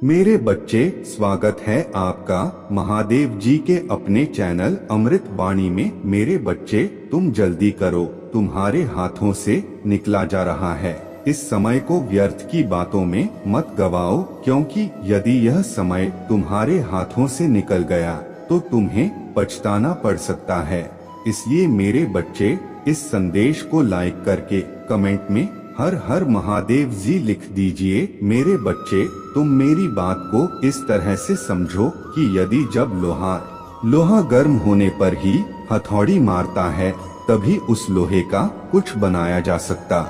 मेरे बच्चे, स्वागत है आपका महादेव जी के अपने चैनल अमृत वाणी में। मेरे बच्चे, तुम जल्दी करो, तुम्हारे हाथों से निकला जा रहा है। इस समय को व्यर्थ की बातों में मत गवाओ, क्योंकि यदि यह समय तुम्हारे हाथों से निकल गया तो तुम्हें पछताना पड़ सकता है। इसलिए मेरे बच्चे, इस संदेश को लाइक करके कमेंट में हर हर महादेव जी लिख दीजिए। मेरे बच्चे, तुम मेरी बात को इस तरह से समझो कि यदि जब लोहा गर्म होने पर ही हथौड़ी मारता है, तभी उस लोहे का कुछ बनाया जा सकता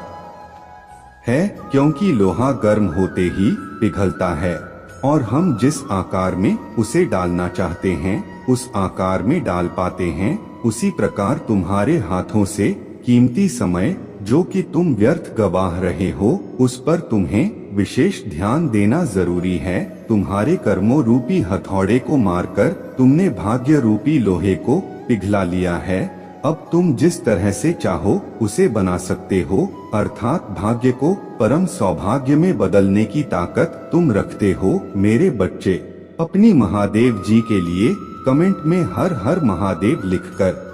है, क्योंकि लोहा गर्म होते ही पिघलता है और हम जिस आकार में उसे डालना चाहते हैं उस आकार में डाल पाते हैं। उसी प्रकार तुम्हारे हाथों से कीमती समय जो कि तुम व्यर्थ गवाह रहे हो, उस पर तुम्हें विशेष ध्यान देना जरूरी है। तुम्हारे कर्मों रूपी हथौड़े को मारकर तुमने भाग्य रूपी लोहे को पिघला लिया है। अब तुम जिस तरह से चाहो उसे बना सकते हो, अर्थात भाग्य को परम सौभाग्य में बदलने की ताकत तुम रखते हो। मेरे बच्चे, अपनी महादेव जी के लिए कमेंट में हर हर महादेव लिखकर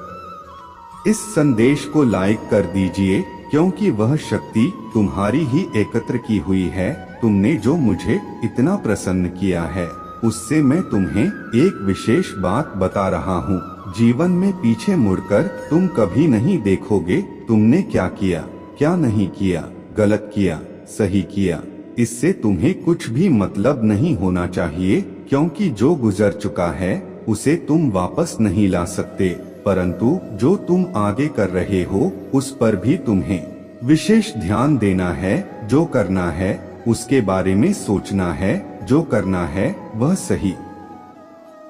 इस संदेश को लाइक कर दीजिए, क्योंकि वह शक्ति तुम्हारी ही एकत्र की हुई है। तुमने जो मुझे इतना प्रसन्न किया है, उससे मैं तुम्हें एक विशेष बात बता रहा हूँ। जीवन में पीछे मुड़कर तुम कभी नहीं देखोगे तुमने क्या किया, क्या नहीं किया, गलत किया, सही किया। इससे तुम्हें कुछ भी मतलब नहीं होना चाहिए, क्योंकि जो गुजर चुका है उसे तुम वापस नहीं ला सकते, परंतु जो तुम आगे कर रहे हो उस पर भी तुम्हें विशेष ध्यान देना है। जो करना है उसके बारे में सोचना है, जो करना है वह सही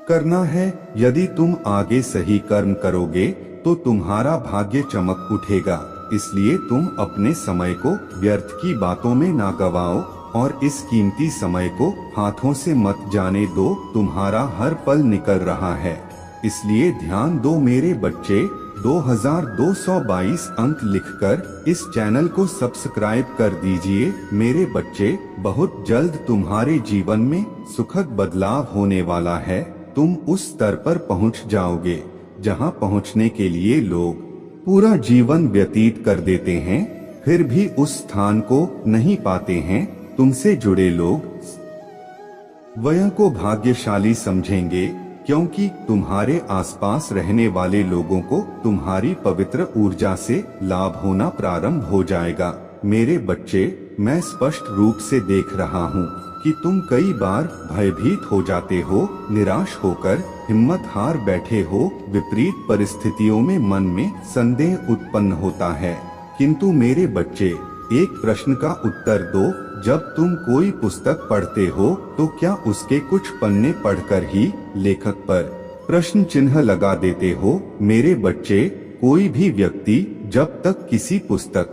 करना है। यदि तुम आगे सही कर्म करोगे तो तुम्हारा भाग्य चमक उठेगा। इसलिए तुम अपने समय को व्यर्थ की बातों में ना गवाओ और इस कीमती समय को हाथों से मत जाने दो। तुम्हारा हर पल निकल रहा है, इसलिए ध्यान दो। मेरे बच्चे, 2222 अंक लिखकर इस चैनल को सब्सक्राइब कर दीजिए। मेरे बच्चे, बहुत जल्द तुम्हारे जीवन में सुखद बदलाव होने वाला है। तुम उस स्तर पर पहुंच जाओगे जहां पहुंचने के लिए लोग पूरा जीवन व्यतीत कर देते हैं, फिर भी उस स्थान को नहीं पाते हैं। तुमसे जुड़े लोग स्वयं को भाग्यशाली समझेंगे, क्योंकि तुम्हारे आसपास रहने वाले लोगों को तुम्हारी पवित्र ऊर्जा से लाभ होना प्रारंभ हो जाएगा। मेरे बच्चे, मैं स्पष्ट रूप से देख रहा हूँ कि तुम कई बार भयभीत हो जाते हो, निराश होकर हिम्मत हार बैठे हो। विपरीत परिस्थितियों में मन में संदेह उत्पन्न होता है, किंतु मेरे बच्चे, एक प्रश्न का उत्तर दो। जब तुम कोई पुस्तक पढ़ते हो तो क्या उसके कुछ पन्ने पढ़कर ही लेखक पर प्रश्न चिन्ह लगा देते हो? मेरे बच्चे, कोई भी व्यक्ति जब तक किसी पुस्तक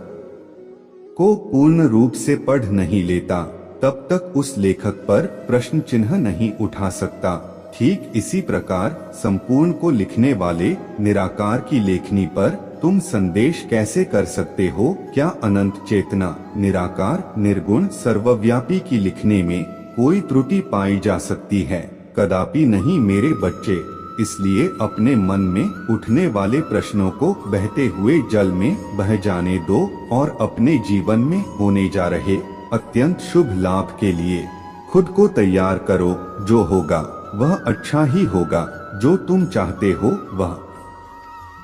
को पूर्ण रूप से पढ़ नहीं लेता, तब तक उस लेखक पर प्रश्न चिन्ह नहीं उठा सकता। ठीक इसी प्रकार संपूर्ण को लिखने वाले निराकार की लेखनी पर तुम संदेश कैसे कर सकते हो? क्या अनंत चेतना, निराकार, निर्गुण, सर्वव्यापी की लिखने में कोई त्रुटि पाई जा सकती है? कदापि नहीं मेरे बच्चे। इसलिए अपने मन में उठने वाले प्रश्नों को बहते हुए जल में बह जाने दो और अपने जीवन में होने जा रहे अत्यंत शुभ लाभ के लिए खुद को तैयार करो। जो होगा वह अच्छा ही होगा, जो तुम चाहते हो वह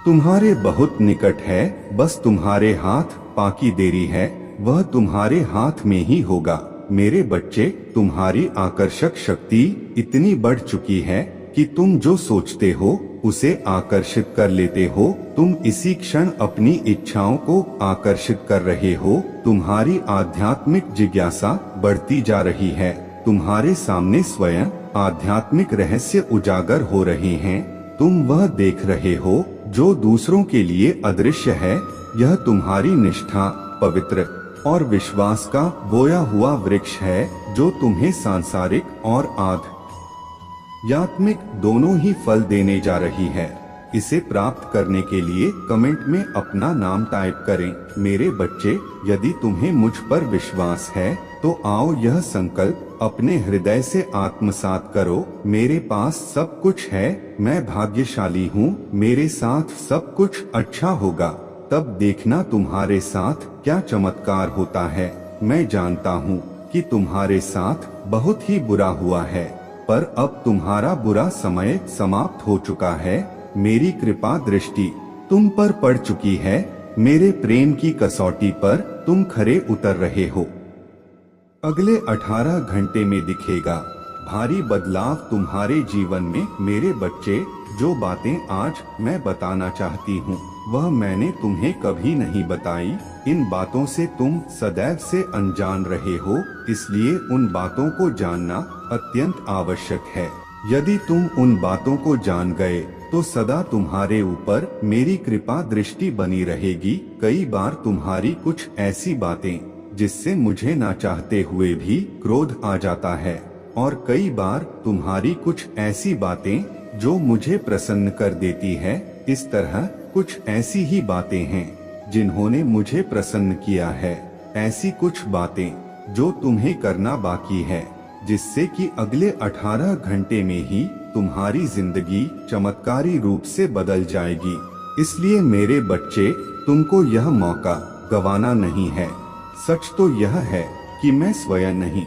तुम्हारे बहुत निकट है। बस तुम्हारे हाथ पाकी देरी है, वह तुम्हारे हाथ में ही होगा। मेरे बच्चे, तुम्हारी आकर्षक शक्ति इतनी बढ़ चुकी है कि तुम जो सोचते हो उसे आकर्षित कर लेते हो। तुम इसी क्षण अपनी इच्छाओं को आकर्षित कर रहे हो। तुम्हारी आध्यात्मिक जिज्ञासा बढ़ती जा रही है। तुम्हारे सामने स्वयं आध्यात्मिक रहस्य उजागर हो रहे हैं। तुम वह देख रहे हो जो दूसरों के लिए अदृश्य है। यह तुम्हारी निष्ठा, पवित्र और विश्वास का बोया हुआ वृक्ष है, जो तुम्हें सांसारिक और आध्यात्मिक दोनों ही फल देने जा रही है। इसे प्राप्त करने के लिए कमेंट में अपना नाम टाइप करें। मेरे बच्चे, यदि तुम्हें मुझ पर विश्वास है तो आओ यह संकल्प अपने हृदय से आत्मसात करो, मेरे पास सब कुछ है, मैं भाग्यशाली हूँ, मेरे साथ सब कुछ अच्छा होगा। तब देखना तुम्हारे साथ क्या चमत्कार होता है। मैं जानता हूँ कि तुम्हारे साथ बहुत ही बुरा हुआ है, पर अब तुम्हारा बुरा समय समाप्त हो चुका है। मेरी कृपा दृष्टि तुम पर पड़ चुकी है, मेरे प्रेम की कसौटी पर तुम खरे उतर रहे हो। अगले 18 घंटे में दिखेगा भारी बदलाव तुम्हारे जीवन में। मेरे बच्चे, जो बातें आज मैं बताना चाहती हूँ वह मैंने तुम्हें कभी नहीं बताई। इन बातों से तुम सदैव से अनजान रहे हो, इसलिए उन बातों को जानना अत्यंत आवश्यक है। यदि तुम उन बातों को जान गए तो सदा तुम्हारे ऊपर मेरी कृपा दृष्टि बनी रहेगी। कई बार तुम्हारी कुछ ऐसी बातें जिससे मुझे ना चाहते हुए भी क्रोध आ जाता है, और कई बार तुम्हारी कुछ ऐसी बातें जो मुझे प्रसन्न कर देती है। इस तरह कुछ ऐसी ही बातें हैं जिन्होंने मुझे प्रसन्न किया है। ऐसी कुछ बातें जो तुम्हें करना बाकी है, जिससे कि अगले 18 घंटे में ही तुम्हारी जिंदगी चमत्कारी रूप से बदल जाएगी। इसलिए मेरे बच्चे, तुमको यह मौका गंवाना नहीं है। सच तो यह है कि मैं स्वयं नहीं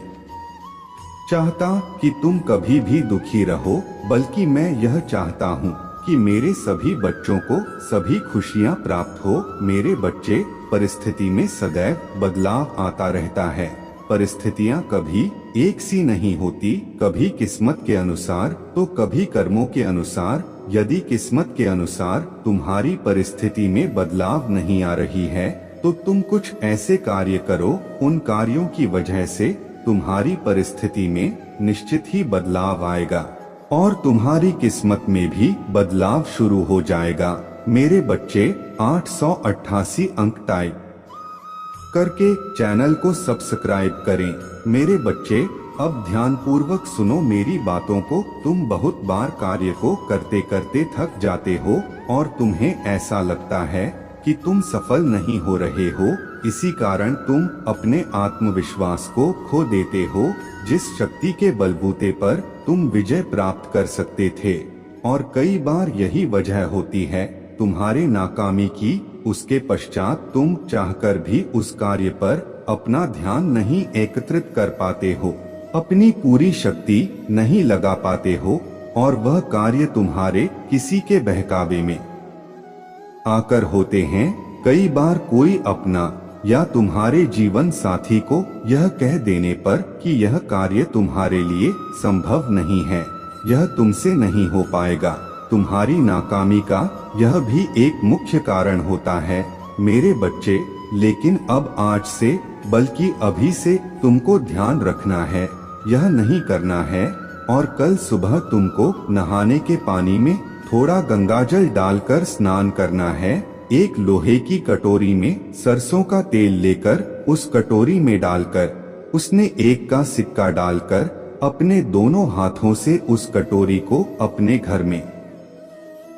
चाहता कि तुम कभी भी दुखी रहो, बल्कि मैं यह चाहता हूँ कि मेरे सभी बच्चों को सभी खुशियाँ प्राप्त हो। मेरे बच्चे, परिस्थिति में सदैव बदलाव आता रहता है। परिस्थितियाँ कभी एक सी नहीं होती, कभी किस्मत के अनुसार तो कभी कर्मों के अनुसार। यदि किस्मत के अनुसार तुम्हारी परिस्थिति में बदलाव नहीं आ रही है तो तुम कुछ ऐसे कार्य करो, उन कार्यों की वजह से तुम्हारी परिस्थिति में निश्चित ही बदलाव आएगा और तुम्हारी किस्मत में भी बदलाव शुरू हो जाएगा। मेरे बच्चे, 888 अंक टाइप करके चैनल को सब्सक्राइब करें। मेरे बच्चे, अब ध्यान पूर्वक सुनो मेरी बातों को। तुम बहुत बार कार्य को करते करते थक जाते हो और तुम्हें ऐसा लगता है कि तुम सफल नहीं हो रहे हो। इसी कारण तुम अपने आत्मविश्वास को खो देते हो, जिस शक्ति के बलबूते पर तुम विजय प्राप्त कर सकते थे। और कई बार यही वजह होती है तुम्हारे नाकामी की। उसके पश्चात तुम चाहकर भी उस कार्य पर अपना ध्यान नहीं एकत्रित कर पाते हो, अपनी पूरी शक्ति नहीं लगा पाते हो, और वह कार्य तुम्हारे किसी के बहकावे में आकर होते हैं। कई बार कोई अपना या तुम्हारे जीवन साथी को यह कह देने पर कि यह कार्य तुम्हारे लिए संभव नहीं है, यह तुमसे नहीं हो पाएगा। तुम्हारी नाकामी का यह भी एक मुख्य कारण होता है मेरे बच्चे। लेकिन अब आज से, बल्कि अभी से तुमको ध्यान रखना है, यह नहीं करना है। और कल सुबह तुमको नहाने के पानी में थोड़ा गंगाजल डालकर स्नान करना है। एक लोहे की कटोरी में सरसों का तेल लेकर उस कटोरी में डालकर उसने 1 का सिक्का डालकर अपने दोनों हाथों से उस कटोरी को अपने घर में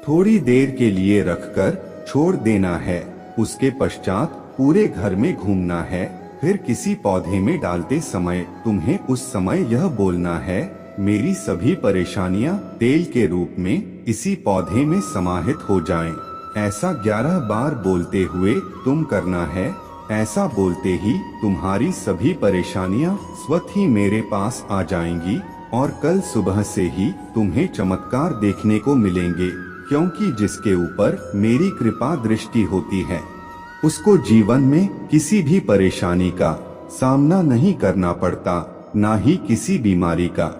थोड़ी देर के लिए रखकर छोड़ देना है। उसके पश्चात पूरे घर में घूमना है। फिर किसी पौधे में डालते समय तुम्हें उस समय यह बोलना है, मेरी सभी परेशानियां तेल के रूप में इसी पौधे में समाहित हो जाएं। ऐसा 11 बार बोलते हुए तुम करना है। ऐसा बोलते ही तुम्हारी सभी परेशानियां स्वतः ही मेरे पास आ जाएंगी और कल सुबह से ही तुम्हें चमत्कार देखने को मिलेंगे, क्योंकि जिसके ऊपर मेरी कृपा दृष्टि होती है उसको जीवन में किसी भी परेशानी का सामना नहीं करना पड़ता, ना ही किसी बीमारी का,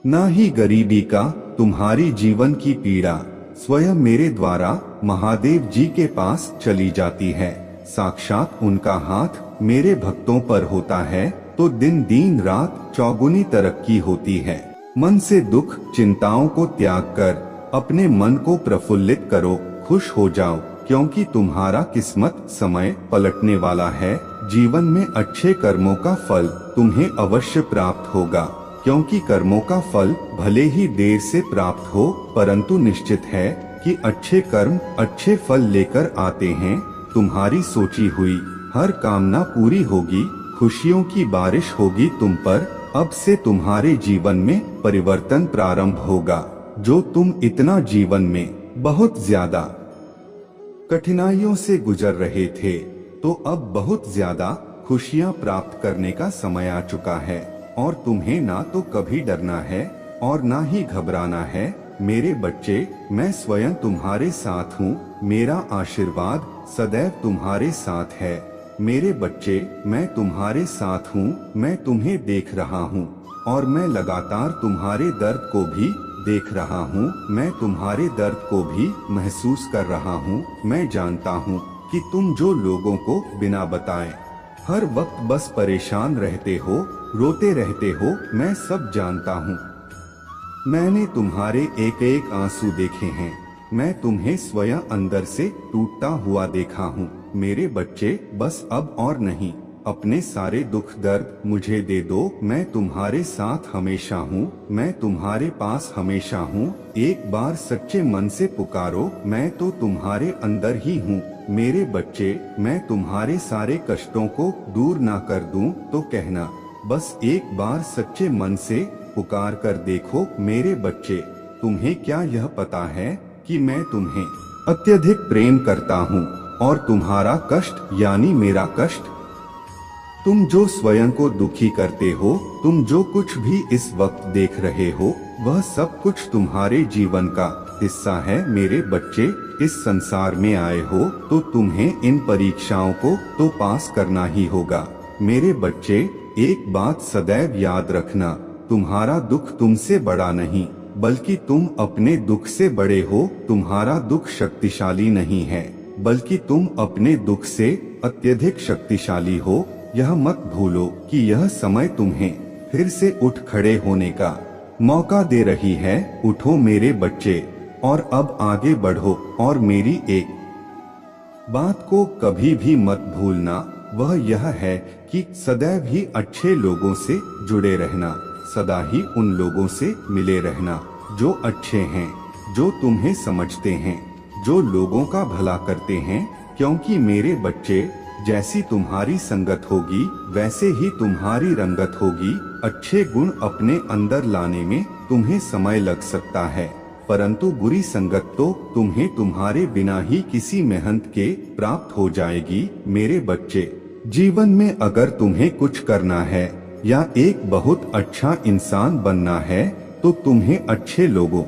ना ही गरीबी का। तुम्हारी जीवन की पीड़ा स्वयं मेरे द्वारा महादेव जी के पास चली जाती है। साक्षात उनका हाथ मेरे भक्तों पर होता है तो दिन रात चौगुनी तरक्की होती है। मन से दुख चिंताओं को त्याग कर अपने मन को प्रफुल्लित करो, खुश हो जाओ, क्योंकि तुम्हारा किस्मत समय पलटने वाला है। जीवन में अच्छे कर्मों का फल तुम्हें अवश्य प्राप्त होगा, क्योंकि कर्मों का फल भले ही देर से प्राप्त हो, परंतु निश्चित है कि अच्छे कर्म अच्छे फल लेकर आते हैं। तुम्हारी सोची हुई हर कामना पूरी होगी, खुशियों की बारिश होगी तुम पर। अब से तुम्हारे जीवन में परिवर्तन प्रारंभ होगा। जो तुम इतना जीवन में बहुत ज्यादा कठिनाइयों से गुजर रहे थे, तो अब बहुत ज्यादा खुशियां प्राप्त करने का समय आ चुका है। और तुम्हें ना तो कभी डरना है और ना ही घबराना है। मेरे बच्चे, मैं स्वयं तुम्हारे साथ हूँ। मेरा आशीर्वाद सदैव तुम्हारे साथ है। मेरे बच्चे, मैं तुम्हारे साथ हूँ। मैं तुम्हें देख रहा हूँ और मैं लगातार तुम्हारे दर्द को भी देख रहा हूँ। मैं तुम्हारे दर्द को भी महसूस कर रहा हूँ। मैं जानता हूँ कि तुम जो लोगों को बिना बताए हर वक्त बस परेशान रहते हो, रोते रहते हो, मैं सब जानता हूँ। मैंने तुम्हारे एक एक आंसू देखे हैं। मैं तुम्हें स्वयं अंदर से टूटता हुआ देखा हूँ। मेरे बच्चे, बस अब और नहीं। अपने सारे दुख दर्द मुझे दे दो। मैं तुम्हारे साथ हमेशा हूँ। मैं तुम्हारे पास हमेशा हूँ। एक बार सच्चे मन से पुकारो, मैं तो तुम्हारे अंदर ही हूँ। मेरे बच्चे, मैं तुम्हारे सारे कष्टों को दूर ना कर दूं तो कहना। बस एक बार सच्चे मन से पुकार कर देखो। मेरे बच्चे, तुम्हें क्या यह पता है कि मैं तुम्हें अत्यधिक प्रेम करता हूँ और तुम्हारा कष्ट यानी मेरा कष्ट, तुम जो स्वयं को दुखी करते हो, तुम जो कुछ भी इस वक्त देख रहे हो, वह सब कुछ तुम्हारे जीवन का हिस्सा है। मेरे बच्चे, इस संसार में आए हो तो तुम्हें इन परीक्षाओं को तो पास करना ही होगा। मेरे बच्चे, एक बात सदैव याद रखना, तुम्हारा दुख तुमसे बड़ा नहीं, बल्कि तुम अपने दुख से बड़े हो। तुम्हारा दुख शक्तिशाली नहीं है, बल्कि तुम अपने दुख से अत्यधिक शक्तिशाली हो। यह मत भूलो कि यह समय तुम्हें फिर से उठ खड़े होने का मौका दे रही है। उठो मेरे बच्चे और अब आगे बढ़ो। और मेरी एक बात को कभी भी मत भूलना, वह यह है कि सदैव ही अच्छे लोगों से जुड़े रहना। सदा ही उन लोगों से मिले रहना जो अच्छे हैं, जो तुम्हें समझते हैं, जो लोगों का भला करते हैं। क्योंकि मेरे बच्चे, जैसी तुम्हारी संगत होगी वैसे ही तुम्हारी रंगत होगी। अच्छे गुण अपने अंदर लाने में तुम्हें समय लग सकता है, परंतु बुरी संगत तो तुम्हें तुम्हारे बिना ही किसी मेहनत के प्राप्त हो जाएगी। मेरे बच्चे, जीवन में अगर तुम्हें कुछ करना है या एक बहुत अच्छा इंसान बनना है, तो तुम्हें अच्छे लोगों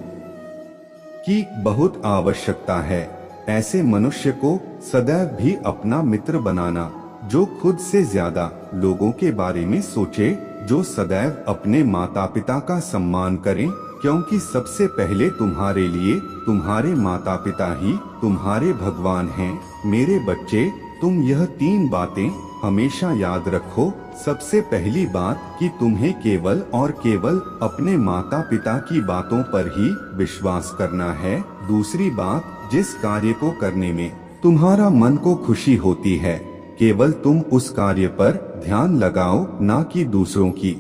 की बहुत आवश्यकता है। ऐसे मनुष्य को सदैव भी अपना मित्र बनाना, जो खुद से ज्यादा लोगों के बारे में सोचे, जो सदैव अपने माता पिता का सम्मान करें, क्योंकि सबसे पहले तुम्हारे लिए तुम्हारे माता पिता ही तुम्हारे भगवान हैं। मेरे बच्चे, तुम यह 3 बातें हमेशा याद रखो। सबसे पहली बात कि तुम्हें केवल और केवल अपने माता पिता की बातों पर ही विश्वास करना है। दूसरी बात, जिस कार्य को करने में तुम्हारा मन को खुशी होती है, केवल तुम उस कार्य पर ध्यान लगाओ, ना कि दूसरों की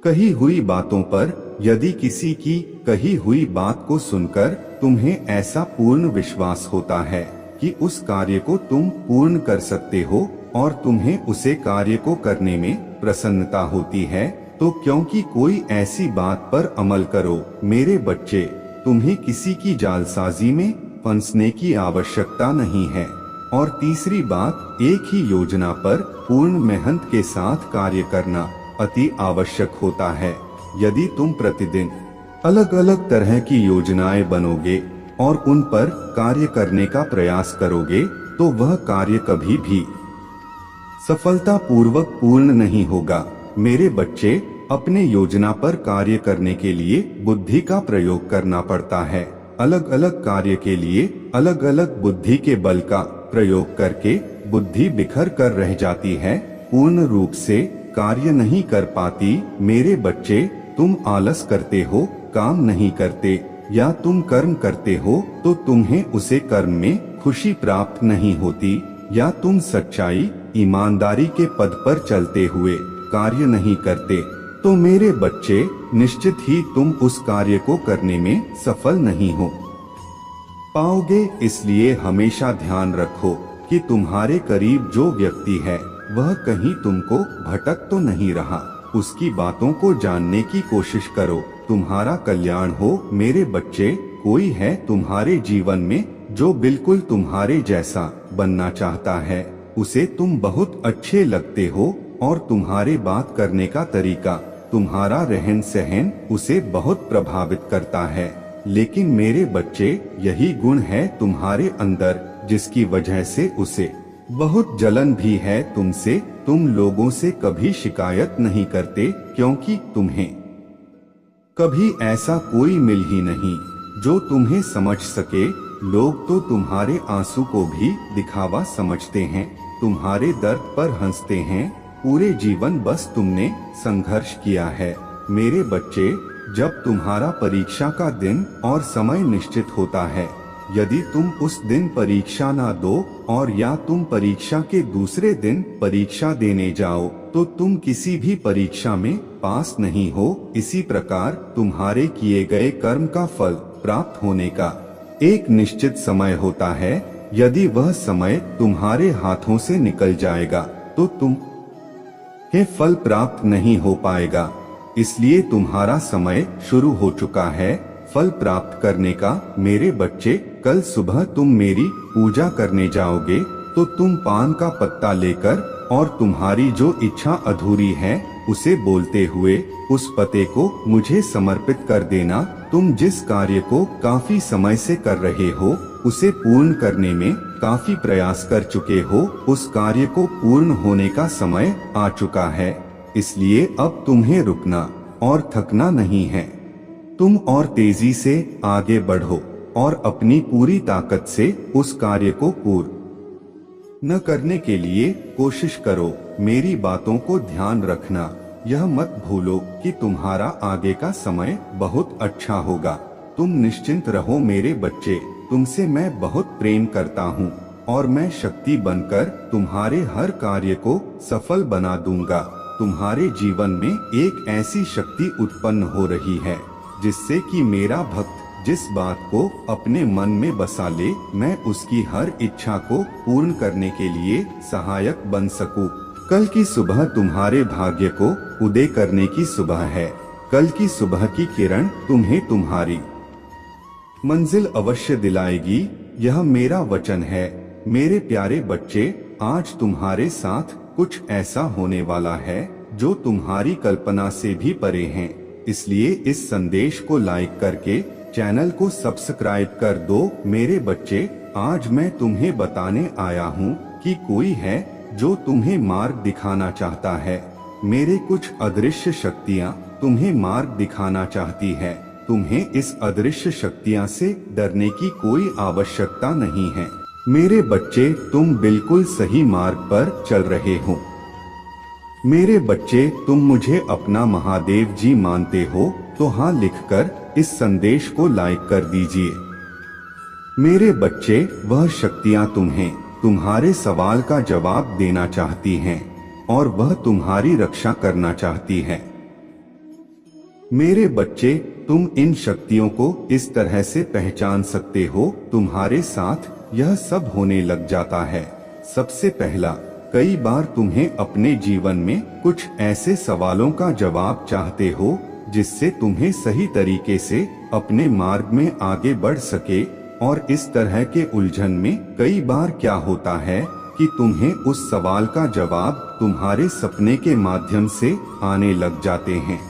कही हुई बातों पर। यदि किसी की कही हुई बात को सुनकर तुम्हें ऐसा पूर्ण विश्वास होता है कि उस कार्य को तुम पूर्ण कर सकते हो और तुम्हें उसे कार्य को करने में प्रसन्नता होती है, तो क्योंकि कोई ऐसी बात पर अमल करो। मेरे बच्चे, तुम्हें किसी की जालसाजी में फंसने की आवश्यकता नहीं है। और तीसरी बात, एक ही योजना पर पूर्ण मेहनत के साथ कार्य करना अति आवश्यक होता है। यदि तुम प्रतिदिन अलग अलग तरह की योजनाएं बनोगे और उन पर कार्य करने का प्रयास करोगे, तो वह कार्य कभी भी सफलतापूर्वक पूर्ण नहीं होगा। मेरे बच्चे, अपने योजना पर कार्य करने के लिए बुद्धि का प्रयोग करना पड़ता है। अलग अलग कार्य के लिए अलग अलग बुद्धि के बल का प्रयोग करके बुद्धि बिखर कर रह जाती है, पूर्ण रूप से कार्य नहीं कर पाती। मेरे बच्चे, तुम आलस करते हो, काम नहीं करते, या तुम कर्म करते हो तो तुम्हें उसे कर्म में खुशी प्राप्त नहीं होती, या तुम सच्चाई ईमानदारी के पद पर चलते हुए कार्य नहीं करते, तो मेरे बच्चे, निश्चित ही तुम उस कार्य को करने में सफल नहीं हो पाओगे। इसलिए हमेशा ध्यान रखो कि तुम्हारे करीब जो व्यक्ति है वह कहीं तुमको भटक तो नहीं रहा। उसकी बातों को जानने की कोशिश करो। तुम्हारा कल्याण हो मेरे बच्चे। कोई है तुम्हारे जीवन में जो बिल्कुल तुम्हारे जैसा बनना चाहता है। उसे तुम बहुत अच्छे लगते हो और तुम्हारे बात करने का तरीका, तुम्हारा रहन सहन उसे बहुत प्रभावित करता है। लेकिन मेरे बच्चे, यही गुण है तुम्हारे अंदर जिसकी वजह से उसे बहुत जलन भी है तुमसे। तुम लोगों से कभी शिकायत नहीं करते क्योंकि तुम्हें कभी ऐसा कोई मिल ही नहीं जो तुम्हें समझ सके। लोग तो तुम्हारे आंसू को भी दिखावा समझते हैं, तुम्हारे दर्द पर हंसते हैं। पूरे जीवन बस तुमने संघर्ष किया है। मेरे बच्चे, जब तुम्हारा परीक्षा का दिन और समय निश्चित होता है, यदि तुम उस दिन परीक्षा ना दो और या तुम परीक्षा के दूसरे दिन परीक्षा देने जाओ तो तुम किसी भी परीक्षा में पास नहीं हो। इसी प्रकार तुम्हारे किए गए कर्म का फल प्राप्त होने का एक निश्चित समय होता है। यदि वह समय तुम्हारे हाथों से निकल जाएगा तो तुम के फल प्राप्त नहीं हो पाएगा। इसलिए तुम्हारा समय शुरू हो चुका है फल प्राप्त करने का। मेरे बच्चे, कल सुबह तुम मेरी पूजा करने जाओगे तो तुम पान का पत्ता लेकर और तुम्हारी जो इच्छा अधूरी है उसे बोलते हुए उस पते को मुझे समर्पित कर देना। तुम जिस कार्य को काफी समय से कर रहे हो, उसे पूर्ण करने में काफी प्रयास कर चुके हो, उस कार्य को पूर्ण होने का समय आ चुका है। इसलिए अब तुम्हें रुकना और थकना नहीं है। तुम और तेजी से आगे बढ़ो और अपनी पूरी ताकत से उस कार्य को पूर्ण न करने के लिए कोशिश करो। मेरी बातों को ध्यान रखना, यह मत भूलो कि तुम्हारा आगे का समय बहुत अच्छा होगा। तुम निश्चिंत रहो मेरे बच्चे, तुमसे मैं बहुत प्रेम करता हूँ और मैं शक्ति बनकर तुम्हारे हर कार्य को सफल बना दूंगा। तुम्हारे जीवन में एक ऐसी शक्ति उत्पन्न हो रही है जिससे कि मेरा भक्त जिस बात को अपने मन में बसा ले, मैं उसकी हर इच्छा को पूर्ण करने के लिए सहायक बन सकूं। कल की सुबह तुम्हारे भाग्य को उदय करने की सुबह है। कल की सुबह की किरण तुम्हें तुम्हारी मंजिल अवश्य दिलाएगी, यह मेरा वचन है। मेरे प्यारे बच्चे, आज तुम्हारे साथ कुछ ऐसा होने वाला है जो तुम्हारी कल्पना से भी परे है। इसलिए इस संदेश को लाइक करके चैनल को सब्सक्राइब कर दो। मेरे बच्चे, आज मैं तुम्हें बताने आया हूँ कि कोई है जो तुम्हें मार्ग दिखाना चाहता है। मेरे कुछ अदृश्य शक्तियाँ तुम्हें मार्ग दिखाना चाहती है। तुम्हें इस अदृश्य शक्तियाँ से डरने की कोई आवश्यकता नहीं है। मेरे बच्चे, तुम बिल्कुल सही मार्ग पर चल रहे हो। मेरे बच्चे, तुम मुझे अपना महादेव जी मानते हो तो हाँ लिखकर इस संदेश को लाइक कर दीजिए। मेरे बच्चे, वह शक्तियाँ तुम्हें तुम्हारे सवाल का जवाब देना चाहती हैं और वह तुम्हारी रक्षा करना चाहती है। मेरे बच्चे, तुम इन शक्तियों को इस तरह से पहचान सकते हो। तुम्हारे साथ यह सब होने लग जाता है। सबसे पहला, कई बार तुम्हें अपने जीवन में कुछ ऐसे सवालों का जवाब चाहते हो जिससे तुम्हें सही तरीके से अपने मार्ग में आगे बढ़ सके। और इस तरह के उलझन में कई बार क्या होता है कि तुम्हें उस सवाल का जवाब तुम्हारे सपने के माध्यम से आने लग जाते हैं।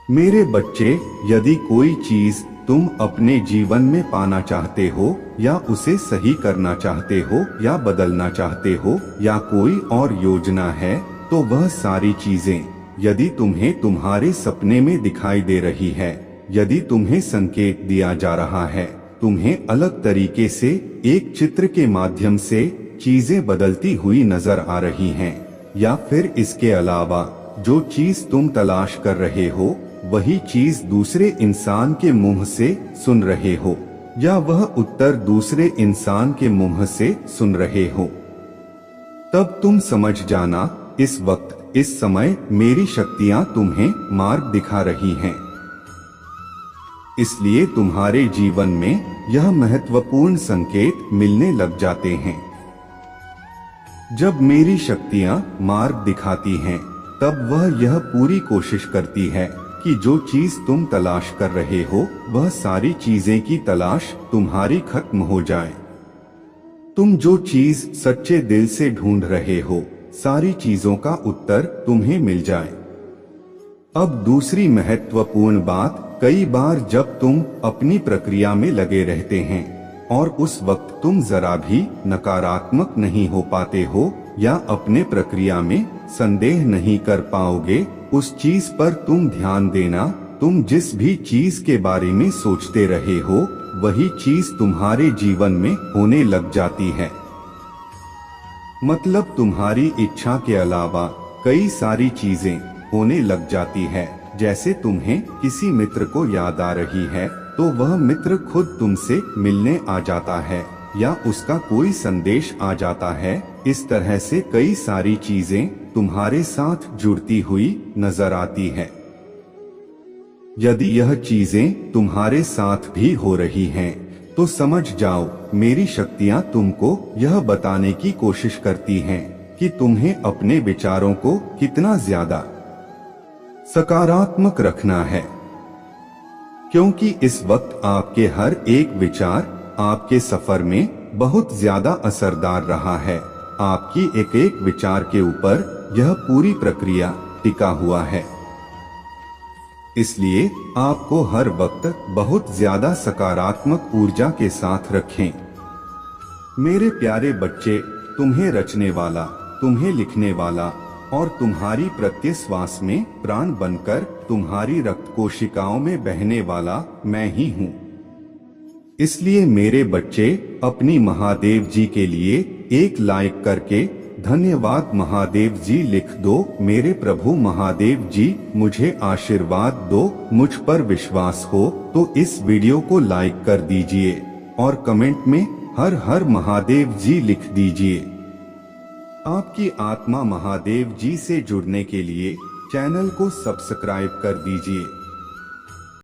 मेरे बच्चे, यदि कोई चीज तुम अपने जीवन में पाना चाहते हो या उसे सही करना चाहते हो या बदलना चाहते हो या कोई और योजना है, तो वह सारी चीजें यदि तुम्हें तुम्हारे सपने में दिखाई दे रही है, यदि तुम्हें संकेत दिया जा रहा है, तुम्हें अलग तरीके से एक चित्र के माध्यम से चीजें बदलती हुई नजर आ रही हैं, या फिर इसके अलावा जो चीज तुम तलाश कर रहे हो वही चीज दूसरे इंसान के मुंह से सुन रहे हो, या वह उत्तर दूसरे इंसान के मुंह से सुन रहे हो, तब तुम समझ जाना इस वक्त इस समय मेरी शक्तियां तुम्हें मार्ग दिखा रही हैं। इसलिए तुम्हारे जीवन में यह महत्वपूर्ण संकेत मिलने लग जाते हैं। जब मेरी शक्तियाँ मार्ग दिखाती हैं, तब वह यह पूरी कोशिश करती है कि जो चीज तुम तलाश कर रहे हो वह सारी चीजें की तलाश तुम्हारी खत्म हो जाए। तुम जो चीज सच्चे दिल से ढूंढ रहे हो, सारी चीजों का उत्तर तुम्हें मिल जाए। अब दूसरी महत्वपूर्ण बात, कई बार जब तुम अपनी प्रक्रिया में लगे रहते हैं और उस वक्त तुम जरा भी नकारात्मक नहीं हो पाते हो या अपने प्रक्रिया में संदेह नहीं कर पाओगे, उस चीज पर तुम ध्यान देना। तुम जिस भी चीज के बारे में सोचते रहे हो वही चीज तुम्हारे जीवन में होने लग जाती है। मतलब तुम्हारी इच्छा के अलावा कई सारी चीजें होने लग जाती है। जैसे तुम्हें किसी मित्र को याद आ रही है तो वह मित्र खुद तुमसे मिलने आ जाता है या उसका कोई संदेश आ जाता है। इस तरह से कई सारी चीजें तुम्हारे साथ जुड़ती हुई नजर आती है। यदि यह चीजें तुम्हारे साथ भी हो रही हैं, तो समझ जाओ मेरी शक्तियां तुमको यह बताने की कोशिश करती हैं कि तुम्हें अपने विचारों को कितना ज्यादा सकारात्मक रखना है, क्योंकि इस वक्त आपके हर एक विचार आपके सफर में बहुत ज्यादा असरदार रहा है। आपकी एक एक विचार के ऊपर यह पूरी प्रक्रिया टिका हुआ है। इसलिए आपको हर वक्त बहुत ज्यादा सकारात्मक ऊर्जा के साथ रखें। मेरे प्यारे बच्चे, तुम्हें रचने वाला, तुम्हें लिखने वाला और तुम्हारी प्रत्येक श्वास में प्राण बनकर तुम्हारी रक्त कोशिकाओं में बहने वाला मैं ही हूँ। इसलिए मेरे बच्चे, अपनी महादेव जी के लिए एक लाइक करके धन्यवाद महादेव जी लिख दो। मेरे प्रभु महादेव जी, मुझे आशीर्वाद दो। मुझ पर विश्वास हो तो इस वीडियो को लाइक कर दीजिए और कमेंट में हर हर महादेव जी लिख दीजिए। आपकी आत्मा महादेव जी से जुड़ने के लिए चैनल को सब्सक्राइब कर दीजिए।